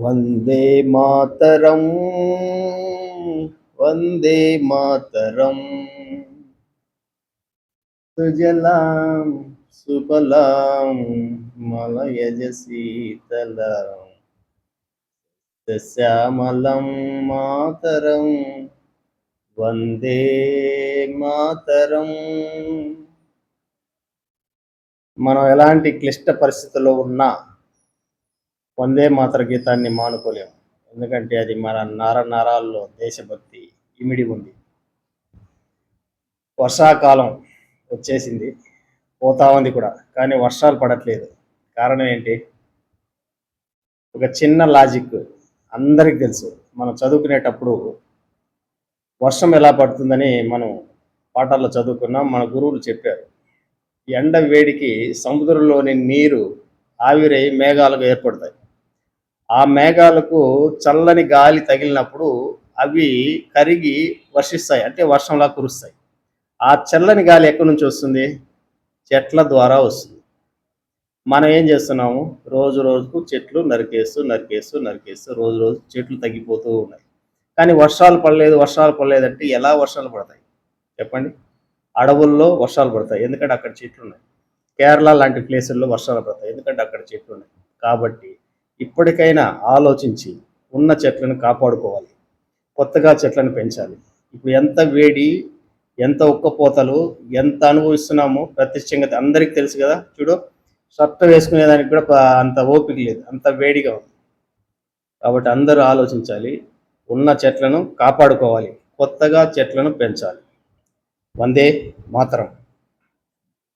వందే మాతరం వందే మాతరం సుజలాం సుఫలాం మలయజ శీతలాం శ్యామలం మాతరం వందే మాతరం. మనం ఎలాంటి క్లిష్ట పరిస్థితుల్లో ఉన్నా వందే మాతర గీతాన్ని మానుకోలేము. ఎందుకంటే అది మన నరాల్లో దేశభక్తి ఇమిడి ఉంది. వర్షాకాలం వచ్చేసింది, పోతా ఉంది కూడా, కానీ వర్షాలు పడట్లేదు. కారణం ఏంటి? ఒక చిన్న లాజిక్ అందరికి తెలుసు. మనం చదువుకునేటప్పుడు వర్షం ఎలా పడుతుందని మనం పాఠాల్లో చదువుకున్నాం, మన గురువులు చెప్పారు. ఎండ వేడికి సముద్రంలోని నీరు ఆవిరై మేఘాలుగా ఏర్పడతాయి. ఆ మేఘాలకు చల్లని గాలి తగిలినప్పుడు అవి కరిగి వర్షిస్తాయి, అంటే వర్షంలా కురుస్తాయి. ఆ చల్లని గాలి ఎక్కడి నుంచి వస్తుంది? చెట్ల ద్వారా వస్తుంది. మనం ఏం చేస్తున్నాము? రోజు రోజుకు చెట్లు నరికేస్తూ రోజు రోజు చెట్లు తగ్గిపోతూ ఉన్నాయి. కానీ వర్షాలు పడలేదు అంటే ఎలా వర్షాలు పడతాయి చెప్పండి? అడవుల్లో వర్షాలు పడతాయి, ఎందుకంటే అక్కడ చెట్లు ఉన్నాయి. కేరళ లాంటి ప్లేసుల్లో వర్షాలు పడతాయి, ఎందుకంటే అక్కడ చెట్లు ఉన్నాయి. కాబట్టి ఇప్పటికైనా ఆలోచించి ఉన్న చెట్లను కాపాడుకోవాలి, కొత్తగా చెట్లను పెంచాలి. ఇప్పుడు ఎంత వేడి, ఎంత ఉక్కపోతలు, ఎంత అనుభవిస్తున్నామో ప్రత్యక్షంగా అందరికీ తెలుసు కదా. చూడు, షర్ట్ వేసుకునేదానికి కూడా అంత ఓపిక లేదు, అంత వేడిగా ఉంది. కాబట్టి అందరూ ఆలోచించాలి, ఉన్న చెట్లను కాపాడుకోవాలి, కొత్తగా చెట్లను పెంచాలి. వందే మాతరం.